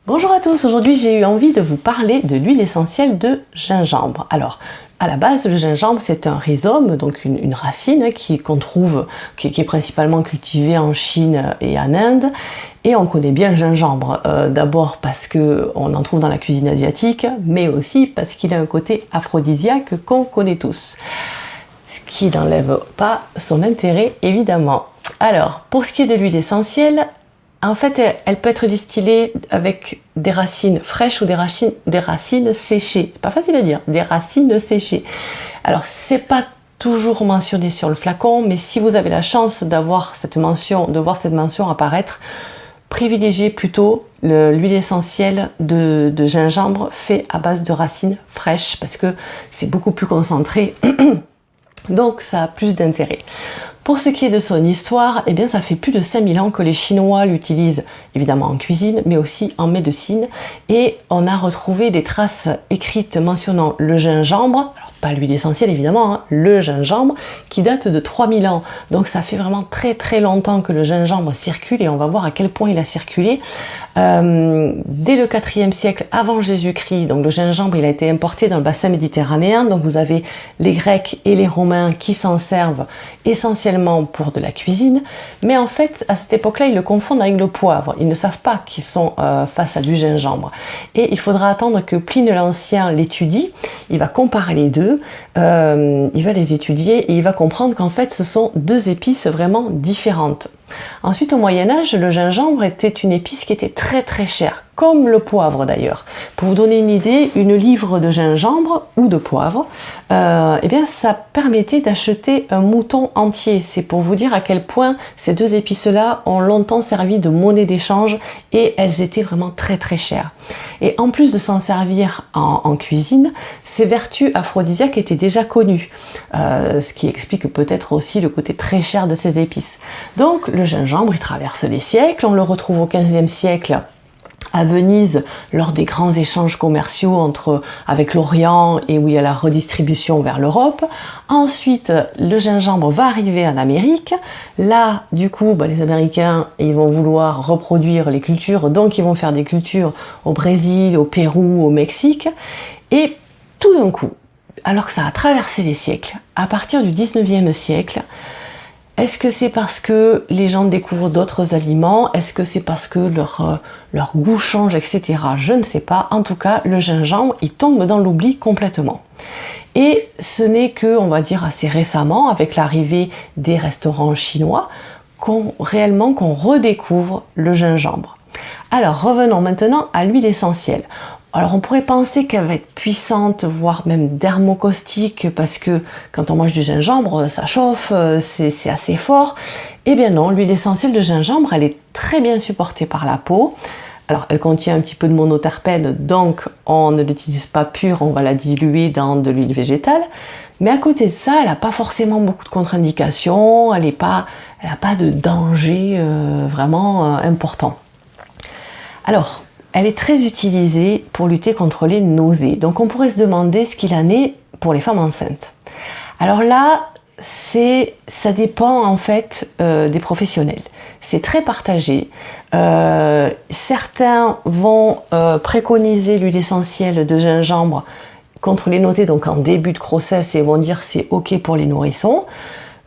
Bonjour à tous, aujourd'hui j'ai eu envie de vous parler de l'huile essentielle de gingembre. Alors, à la base, le gingembre c'est un rhizome, donc une racine qui est principalement cultivée en Chine et en Inde. Et on connaît bien le gingembre, d'abord parce qu'on en trouve dans la cuisine asiatique, mais aussi parce qu'il a un côté aphrodisiaque qu'on connaît tous. Ce qui n'enlève pas son intérêt, évidemment. Alors, pour ce qui est de l'huile essentielle, en fait, elle peut être distillée avec des racines fraîches ou des racines séchées. Pas facile à dire, des racines séchées. Alors, c'est pas toujours mentionné sur le flacon, mais si vous avez la chance d'avoir cette mention, de voir cette mention apparaître, privilégiez plutôt l'huile essentielle de gingembre fait à base de racines fraîches parce que c'est beaucoup plus concentré. Donc, ça a plus d'intérêt. Pour ce qui est de son histoire, eh bien ça fait plus de 5000 ans que les Chinois l'utilisent, évidemment en cuisine, mais aussi en médecine. Et on a retrouvé des traces écrites mentionnant le gingembre, alors pas l'huile essentielle évidemment, hein, le gingembre, qui date de 3000 ans. Donc ça fait vraiment très très longtemps que le gingembre circule et on va voir à quel point il a circulé. Dès le 4e siècle avant Jésus-Christ, donc le gingembre il a été importé dans le bassin méditerranéen, donc vous avez les Grecs et les Romains qui s'en servent essentiellement pour de la cuisine, mais en fait à cette époque-là ils le confondent avec le poivre, ils ne savent pas qu'ils sont face à du gingembre. Et il faudra attendre que Pline l'Ancien l'étudie, il va comparer les deux, il va les étudier et il va comprendre qu'en fait ce sont deux épices vraiment différentes. Ensuite, au Moyen-Âge, le gingembre était une épice qui était très très chère, comme le poivre d'ailleurs. Pour vous donner une idée, une livre de gingembre ou de poivre, eh bien, ça permettait d'acheter un mouton entier. C'est pour vous dire à quel point ces deux épices-là ont longtemps servi de monnaie d'échange et elles étaient vraiment très très chères. Et en plus de s'en servir en cuisine, ses vertus aphrodisiaques étaient déjà connues, ce qui explique peut-être aussi le côté très cher de ces épices. Donc le gingembre, il traverse les siècles, on le retrouve au 15e siècle à Venise lors des grands échanges commerciaux avec l'Orient et où il y a la redistribution vers l'Europe. Ensuite, le gingembre va arriver en Amérique. Là, du coup, les Américains ils vont vouloir reproduire les cultures, donc ils vont faire des cultures au Brésil, au Pérou, au Mexique. Et tout d'un coup, alors que ça a traversé les siècles, à partir du 19e siècle, est-ce que c'est parce que les gens découvrent d'autres aliments? Est-ce que c'est parce que leur goût change, etc. Je ne sais pas. En tout cas, le gingembre, il tombe dans l'oubli complètement. Et ce n'est que, on va dire, assez récemment, avec l'arrivée des restaurants chinois, qu'on redécouvre le gingembre. Alors, revenons maintenant à l'huile essentielle. Alors on pourrait penser qu'elle va être puissante, voire même dermocaustique, parce que quand on mange du gingembre, ça chauffe, c'est assez fort. Eh bien non, l'huile essentielle de gingembre, elle est très bien supportée par la peau. Alors elle contient un petit peu de monoterpène, donc on ne l'utilise pas pure, on va la diluer dans de l'huile végétale. Mais à côté de ça, elle n'a pas forcément beaucoup de contre-indications, elle n'a pas de danger vraiment important. Alors, elle est très utilisée pour lutter contre les nausées. Donc on pourrait se demander ce qu'il en est pour les femmes enceintes. Alors là, ça dépend en fait des professionnels. C'est très partagé. Certains vont préconiser l'huile essentielle de gingembre contre les nausées, donc en début de grossesse, et vont dire c'est ok pour les nourrissons.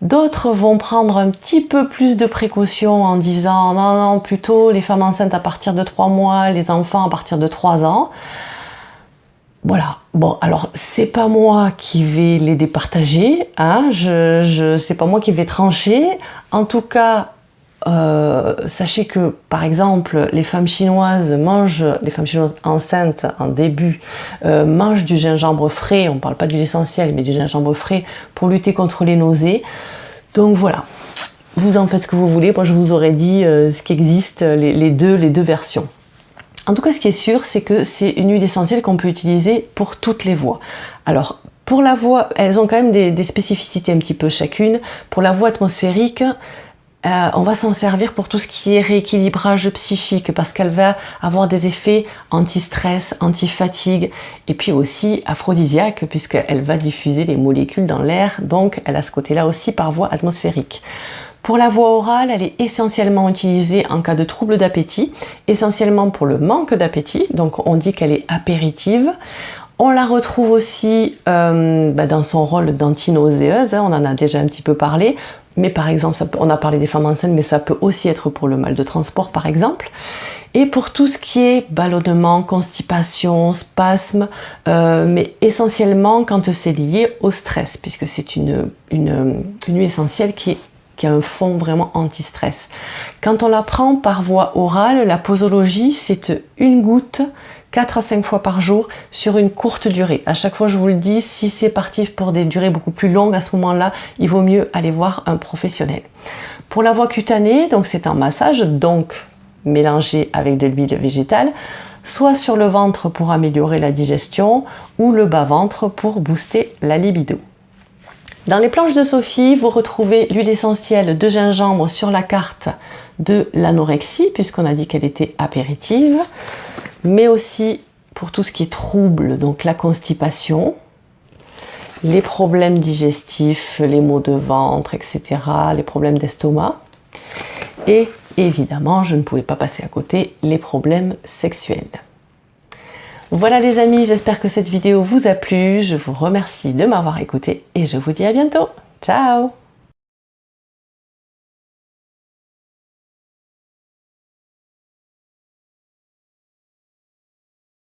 D'autres vont prendre un petit peu plus de précautions en disant non, plutôt les femmes enceintes à partir de 3 mois, les enfants à partir de 3 ans. Voilà. Bon, alors c'est pas moi qui vais les départager, hein, c'est pas moi qui vais trancher. En tout cas, sachez que par exemple les femmes chinoises enceintes en début mangent du gingembre frais, on parle pas d'huile essentielle mais du gingembre frais pour lutter contre les nausées. Donc voilà, vous en faites ce que vous voulez, moi je vous aurais dit ce qui existe, les deux versions. En tout cas ce qui est sûr c'est que c'est une huile essentielle qu'on peut utiliser pour toutes les voies. Alors pour la voie, elles ont quand même des spécificités un petit peu chacune. Pour la voie atmosphérique, on va s'en servir pour tout ce qui est rééquilibrage psychique parce qu'elle va avoir des effets anti-stress, anti-fatigue et puis aussi aphrodisiaque puisqu'elle va diffuser les molécules dans l'air, donc elle a ce côté-là aussi par voie atmosphérique. Pour la voie orale, elle est essentiellement utilisée en cas de trouble d'appétit, essentiellement pour le manque d'appétit, donc on dit qu'elle est apéritive. On la retrouve aussi dans son rôle d'antinauséeuse, on en a déjà un petit peu parlé, mais par exemple, on a parlé des femmes enceintes, mais ça peut aussi être pour le mal de transport par exemple. Et pour tout ce qui est ballonnement, constipation, spasme, mais essentiellement quand c'est lié au stress, puisque c'est une huile essentielle qui a un fond vraiment anti-stress. Quand on la prend par voie orale, la posologie, c'est une goutte 4 à 5 fois par jour sur une courte durée. À chaque fois, je vous le dis, si c'est parti pour des durées beaucoup plus longues, à ce moment-là, il vaut mieux aller voir un professionnel. Pour la voie cutanée, donc c'est un massage, donc mélangé avec de l'huile végétale, soit sur le ventre pour améliorer la digestion ou le bas-ventre pour booster la libido. Dans les planches de Sophie, vous retrouvez l'huile essentielle de gingembre sur la carte de l'anorexie, puisqu'on a dit qu'elle était apéritive, mais aussi pour tout ce qui est trouble, donc la constipation, les problèmes digestifs, les maux de ventre, etc., les problèmes d'estomac, et évidemment, je ne pouvais pas passer à côté, les problèmes sexuels. Voilà les amis, j'espère que cette vidéo vous a plu, je vous remercie de m'avoir écouté et je vous dis à bientôt. Ciao!